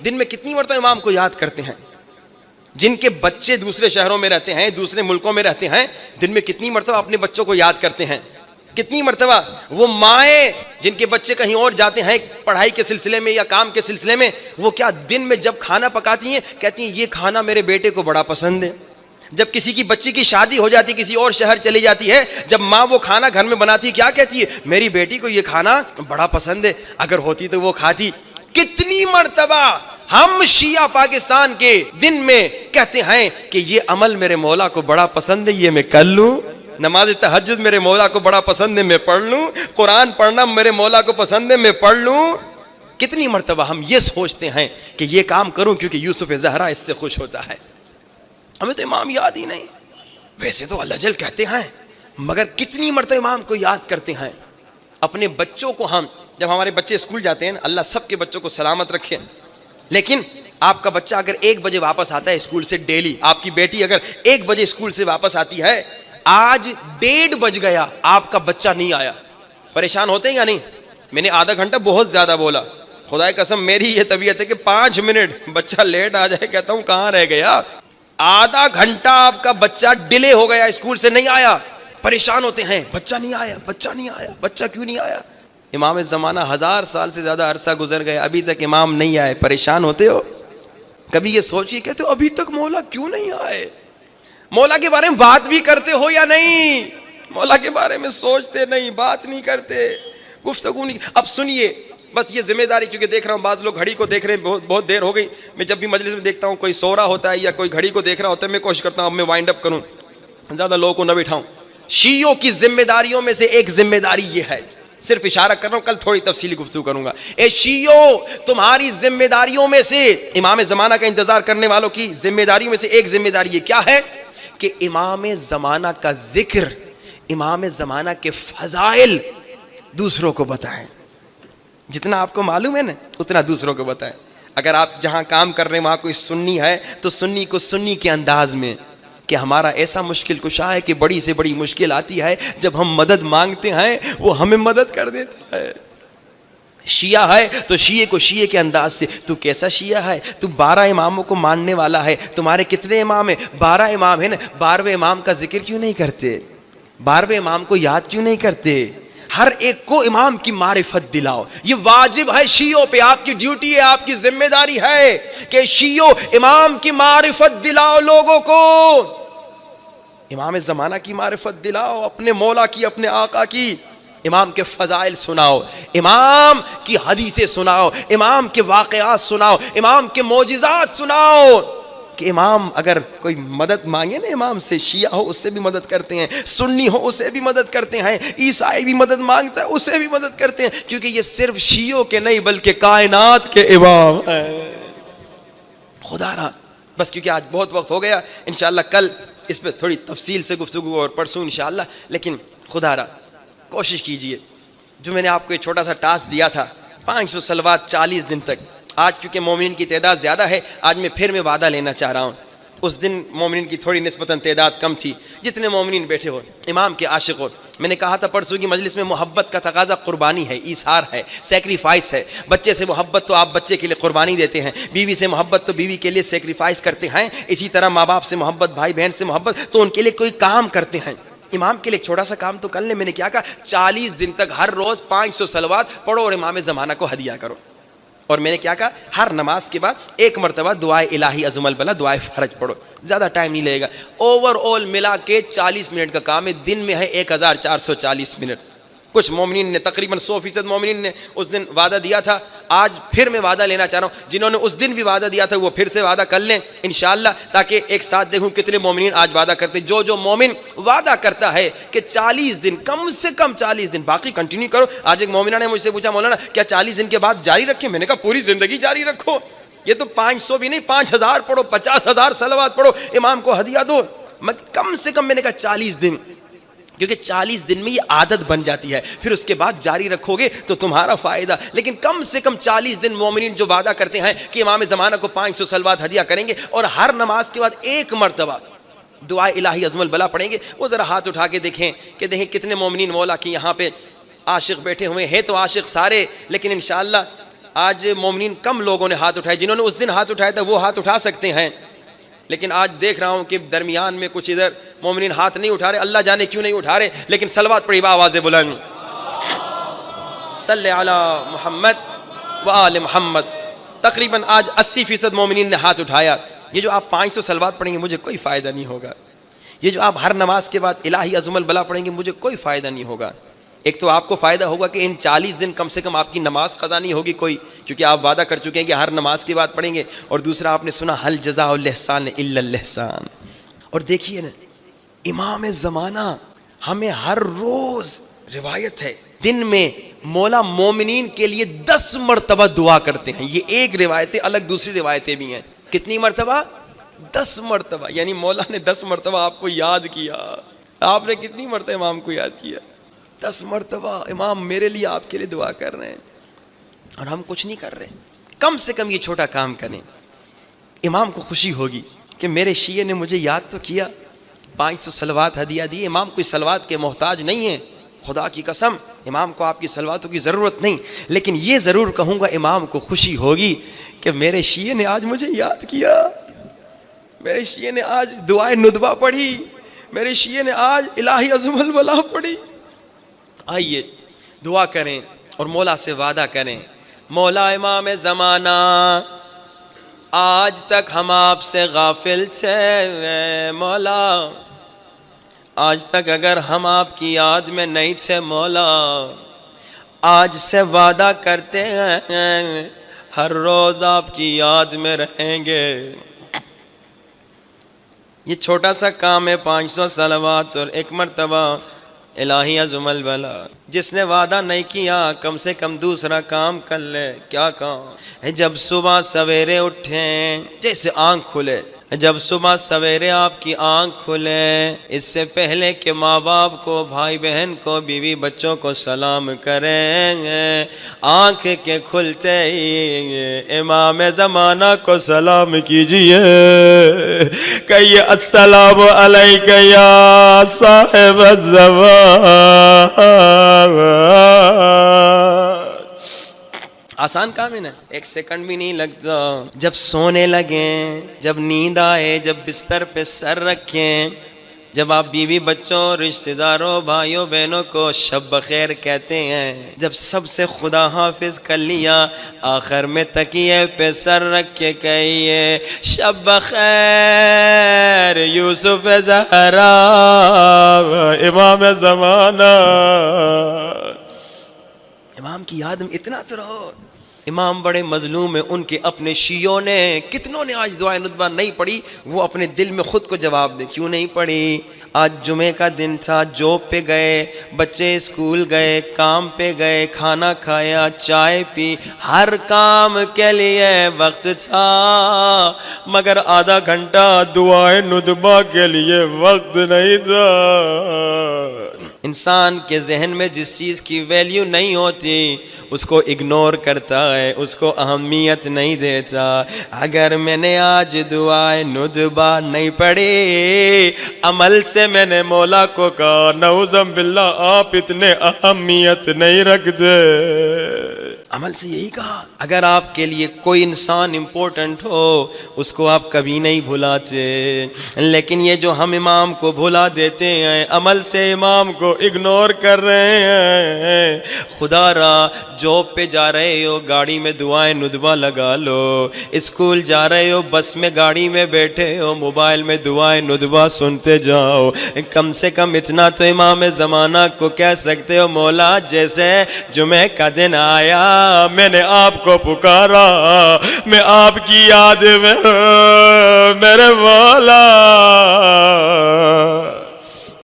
دن میں کتنی مرتبہ امام کو یاد کرتے ہیں؟ جن کے بچے دوسرے شہروں میں رہتے ہیں، دوسرے ملکوں میں رہتے ہیں، دن میں کتنی مرتبہ اپنے بچوں کو یاد کرتے ہیں؟ کتنی مرتبہ وہ مائیں جن کے بچے کہیں اور جاتے ہیں پڑھائی کے سلسلے میں یا کام کے سلسلے میں، وہ کیا دن میں جب کھانا پکاتی ہیں کہتی ہیں یہ کھانا میرے بیٹے کو بڑا پسند ہے. جب کسی کی بچی کی شادی ہو جاتی، کسی اور شہر چلی جاتی ہے، جب ماں وہ کھانا گھر میں بناتی ہے کیا کہتی ہے؟ میری بیٹی کو یہ کھانا بڑا پسند ہے، اگر ہوتی تو وہ کھاتی. کتنی مرتبہ ہم شیعہ پاکستان کے دن میں کہتے ہیں کہ یہ عمل میرے مولا کو بڑا پسند ہے، یہ میں کر لوں. نماز تہجد میرے مولا کو بڑا پسند ہے، میں پڑھ لوں. قرآن پڑھنا میرے مولا کو پسند ہے، میں پڑھ لوں. کتنی مرتبہ ہم یہ سوچتے ہیں کہ یہ کام کروں کیونکہ یوسف زہرا اس سے خوش ہوتا ہے. ہمیں تو امام یاد ہی نہیں. ویسے تو اللہ جل کہتے ہیں، مگر کتنی مرتبہ امام کو یاد کرتے ہیں. اپنے بچوں کو ہم جب ہمارے بچے اسکول جاتے ہیں، اللہ سب کے بچوں کو سلامت رکھے، لیکن آپ کا بچہ اگر 1 بجے واپس آتا ہے اسکول سے ڈیلی، آپ کی بیٹی اگر 1 بجے اسکول سے واپس آتی ہے، آج 1:30 بج گیا آپ کا بچہ نہیں آیا، پریشان ہوتے ہیں یا نہیں؟ میں نے آدھا گھنٹہ بہت زیادہ بولا، خدا کی قسم میری یہ طبیعت ہے کہ 5 منٹ بچہ لیٹ آ جائے کہتا ہوں کہاں رہ گیا. آدھا گھنٹہ آپ کا بچہ ڈیلے ہو گیا، اسکول سے نہیں آیا، پریشان ہوتے ہیں بچہ نہیں آیا، بچہ نہیں آیا، بچہ کیوں نہیں آیا؟ امام زمانہ 1000 سال سے زیادہ عرصہ گزر گیا، ابھی تک امام نہیں آئے، پریشان ہوتے ہو؟ کبھی یہ سوچیے کہتے ہو ابھی تک مولا کیوں نہیں آئے؟ مولا کے بارے میں بات بھی کرتے ہو یا نہیں؟ مولا کے بارے میں سوچتے نہیں، بات نہیں کرتے، گفتگو نہیں. اب سنیے، بس یہ ذمہ داری، کیونکہ دیکھ رہا ہوں بعض لوگ گھڑی کو دیکھ رہے ہیں، بہت دیر ہو گئی. میں جب بھی مجلس میں دیکھتا ہوں کوئی سو رہا ہوتا ہے یا کوئی گھڑی کو دیکھ رہا ہوتا ہے، میں کوشش کرتا ہوں اب میں وائنڈ اپ کروں، زیادہ لوگوں کو نہ بٹھاؤں. شیعوں کی ذمہ داریوں میں سے ایک ذمہ داری یہ ہے، صرف اشارہ کر رہا ہوں، کل تھوڑی تفصیلی گفتگو کروں گا. اے شیعوں، تمہاری ذمہ داریوں میں سے، امام زمانہ کا انتظار کرنے والوں کی ذمہ داریوں میں سے ایک ذمہ داری یہ کیا ہے کہ امام زمانہ کا ذکر، امام زمانہ کے فضائل دوسروں کو بتائیں. جتنا آپ کو معلوم ہے نا اتنا دوسروں کو بتائیں. اگر آپ جہاں کام کر رہے ہیں وہاں کوئی سنی ہے تو سنی کو سنی کے انداز میں کہ ہمارا ایسا مشکل کشا ہے کہ بڑی سے بڑی مشکل آتی ہے، جب ہم مدد مانگتے ہیں وہ ہمیں مدد کر دیتا ہے. شیعہ ہے تو شیعہ کو شیعہ کے انداز سے، تو کیسا شیعہ ہے؟ تو 12 اماموں کو ماننے والا ہے. تمہارے کتنے امام ہیں؟ 12 امام ہیں نا. 12ویں امام کا ذکر کیوں نہیں کرتے؟ 12ویں امام کو یاد کیوں نہیں کرتے؟ ہر ایک کو امام کی معرفت دلاؤ. یہ واجب ہے شیعوں پہ، آپ کی ڈیوٹی ہے، آپ کی ذمہ داری ہے کہ شیعوں امام کی معرفت دلاؤ لوگوں کو. امام زمانہ کی معرفت دلاؤ، اپنے مولا کی، اپنے آقا کی. امام کے فضائل سناؤ، امام کی حدیثیں سناؤ، امام کے واقعات سناؤ، امام کے معجزات سناؤ. کہ امام اگر کوئی مدد مانگے نا امام سے، شیعہ ہو اس سے بھی مدد کرتے ہیں، سنی ہو اسے بھی مدد کرتے ہیں، عیسائی بھی مدد مانگتا ہے اسے بھی مدد کرتے ہیں، کیونکہ یہ صرف شیعوں کے نہیں بلکہ کائنات کے امام ہیں. خدا را بس کیونکہ آج بہت وقت ہو گیا، انشاءاللہ کل اس پہ تھوڑی تفصیل سے گفتگو اور پرسوں انشاءاللہ. لیکن خدا را کوشش کیجئے، جو میں نے آپ کو ایک چھوٹا سا ٹاسک دیا تھا 500 صلوات 40 دن تک. آج کیونکہ مومنین کی تعداد زیادہ ہے، آج میں پھر وعدہ لینا چاہ رہا ہوں. اس دن مومنین کی تھوڑی نسبتاً تعداد کم تھی. جتنے مومنین بیٹھے ہو، امام کے عاشق ہو، میں نے کہا تھا پرسوں کی مجلس میں، محبت کا تقاضا قربانی ہے، ایثار ہے، سیکریفائس ہے. بچے سے محبت تو آپ بچے کے لیے قربانی دیتے ہیں، بیوی سے محبت تو بیوی کے لیے سیکریفائس کرتے ہیں، اسی طرح ماں باپ سے محبت، بھائی بہن سے محبت تو ان کے لیے کوئی کام کرتے ہیں. امام کے لیے ایک چھوٹا سا کام تو کر لیں. میں نے کیا کہا؟ 40 دن تک ہر روز 500 صلوات پڑھو اور امام زمانہ کو ہدیہ کرو. اور میں نے کیا کہا؟ ہر نماز کے بعد 1 مرتبہ دعائے الہی عظم البلا، دعائے فرج پڑھو. زیادہ ٹائم نہیں لگے گا، اوور آل ملا کے 40 منٹ کا کام ہے. دن میں ہے 1440 منٹ. کچھ مومنین نے، تقریباً 100% مومنین نے اس دن وعدہ دیا تھا. آج پھر میں وعدہ لینا چاہ رہا ہوں، جنہوں نے اس دن بھی وعدہ دیا تھا وہ پھر سے وعدہ کر لیں انشاءاللہ، تاکہ ایک ساتھ دیکھوں کتنے مومنین آج وعدہ کرتے. جو مومن وعدہ کرتا ہے کہ 40 دن، کم سے کم 40 دن، باقی کنٹینیو کرو. آج ایک مومنہ نے مجھ سے پوچھا، مولانا کیا 40 دن کے بعد جاری رکھیں؟ میں نے کہا پوری زندگی جاری رکھو. یہ تو 500 بھی نہیں، 5000 پڑھو، 50,000 صلوات پڑھو، امام کو ہدیہ دو. کم سے کم میں نے کہا 40 دن، کیونکہ 40 دن میں یہ عادت بن جاتی ہے، پھر اس کے بعد جاری رکھو گے تو تمہارا فائدہ. لیکن کم سے کم 40 دن مومنین جو وعدہ کرتے ہیں کہ امام زمانہ کو 500 صلوات ہدیہ کریں گے اور ہر نماز کے بعد 1 مرتبہ دعائے الہی عظم البلا پڑھیں گے، وہ ذرا ہاتھ اٹھا کے دیکھیں کہ دیکھیں کتنے مومنین مولا کی یہاں پہ عاشق بیٹھے ہوئے ہیں. تو عاشق سارے، لیکن انشاءاللہ آج مومنین کم لوگوں نے ہاتھ اٹھائے، جنہوں نے اس دن ہاتھ اٹھایا تھا وہ ہاتھ اٹھا سکتے ہیں، لیکن آج دیکھ رہا ہوں کہ درمیان میں کچھ ادھر مومنین ہاتھ نہیں اٹھا رہے، اللہ جانے کیوں نہیں اٹھا رہے، لیکن صلوات پڑھی بآواز بلند، صلی علی محمد و آل محمد۔ تقریباً آج 80% مومنین نے ہاتھ اٹھایا۔ یہ جو آپ 500 صلوات پڑھیں گے مجھے کوئی فائدہ نہیں ہوگا، یہ جو آپ ہر نماز کے بعد الہی عظم البلا پڑھیں گے مجھے کوئی فائدہ نہیں ہوگا۔ ایک تو آپ کو فائدہ ہوگا کہ ان 40 دن کم سے کم آپ کی نماز قضا نہیں ہوگی کوئی، کیونکہ آپ وعدہ کر چکے ہیں کہ ہر نماز کے بعد پڑھیں گے، اور دوسرا آپ نے سنا حل جزاء الاحسان الا الاحسان۔ اور دیکھیے نا، امام زمانہ ہمیں ہر روز روایت ہے دن میں مولا مومنین کے لیے 10 مرتبہ دعا کرتے ہیں۔ یہ ایک روایت ہے، الگ دوسری روایتیں بھی ہیں۔ کتنی مرتبہ؟ 10 مرتبہ، یعنی مولا نے 10 مرتبہ آپ کو یاد کیا۔ آپ نے کتنی مرتبہ امام کو یاد کیا؟ 10 مرتبہ امام میرے لیے آپ کے لیے دعا کر رہے ہیں، اور ہم کچھ نہیں کر رہے۔ کم سے کم یہ چھوٹا کام کریں، امام کو خوشی ہوگی کہ میرے شیعہ نے مجھے یاد تو کیا، 500 صلوات ہدیہ دی۔ امام کوئی صلوات کے محتاج نہیں ہے، خدا کی قسم امام کو آپ کی صلواتوں کی ضرورت نہیں، لیکن یہ ضرور کہوں گا امام کو خوشی ہوگی کہ میرے شیعہ نے آج مجھے یاد کیا، میرے شیعہ نے آج دعائے ندبہ پڑھی، میرے شیعہ نے آج الہی عظم البلا پڑھی۔ آئیے دعا کریں اور مولا سے وعدہ کریں، مولا امام زمانہ آج تک ہم آپ سے غافل تھے، مولا آج تک اگر ہم آپ کی یاد میں نہیں تھے، مولا آج سے وعدہ کرتے ہیں ہر روز آپ کی یاد میں رہیں گے۔ یہ چھوٹا سا کام ہے، 500 صلوات اور 1 مرتبہ الہی عظم البلا۔ جس نے وعدہ نہیں کیا کم سے کم دوسرا کام کر لے۔ کیا کام ہے؟ جب صبح سویرے اٹھیں، جیسے آنکھ کھلے، جب صبح سویرے آپ کی آنکھ کھلے، اس سے پہلے کہ ماں باپ کو، بھائی بہن کو، بیوی بچوں کو سلام کریں، آنکھ کے کھلتے ہی امام زمانہ کو سلام کیجئے، کہیے السلام علیک یا صاحب الزمان۔ آسان کام ہے نا، 1 سیکنڈ بھی نہیں لگتا۔ جب سونے لگیں، جب نیند آئے، جب بستر پہ سر رکھیں، جب آپ بیوی بچوں، رشتہ داروں، بھائیوں بہنوں کو شب بخیر کہتے ہیں، جب سب سے خدا حافظ کر لیا، آخر میں تکیے پہ سر رکھ کے کہیے شب بخیر یوسف زہرا امام زمانہ۔ امام کی یاد میں اتنا تو رہو۔ امام بڑے مظلوم ہیں، ان کے اپنے شیعوں نے، کتنوں نے آج دعائے ندبہ نہیں پڑھی، وہ اپنے دل میں خود کو جواب دے کیوں نہیں پڑھی۔ آج جمعے کا دن تھا، جاب پہ گئے، بچے اسکول گئے، کام پہ گئے، کھانا کھایا، چائے پی، ہر کام کے لیے وقت تھا، مگر آدھا گھنٹہ دعائے ندبہ کے لیے وقت نہیں تھا۔ انسان کے ذہن میں جس چیز کی ویلیو نہیں ہوتی اس کو اگنور کرتا ہے، اس کو اہمیت نہیں دیتا۔ اگر میں نے آج دعائے ندبہ نہیں پڑھی، عمل سے میں نے مولا کو کہا نعوذ باللہ آپ اتنے اہمیت نہیں رکھتے۔ عمل سے یہی کہا، اگر آپ کے لیے کوئی انسان امپورٹنٹ ہو اس کو آپ کبھی نہیں بھلاتے، لیکن یہ جو ہم امام کو بھلا دیتے ہیں، عمل سے امام کو اگنور کر رہے ہیں۔ خدا را جاب پہ جا رہے ہو گاڑی میں دعائیں ندبہ لگا لو، اسکول جا رہے ہو بس میں گاڑی میں بیٹھے ہو موبائل میں دعائیں ندبہ سنتے جاؤ۔ کم سے کم اتنا تو امام زمانہ کو کہہ سکتے ہو، مولا جیسے جمعہ کا دن آیا میں نے آپ کو پکارا، میں آپ کی یاد میں میرے مولا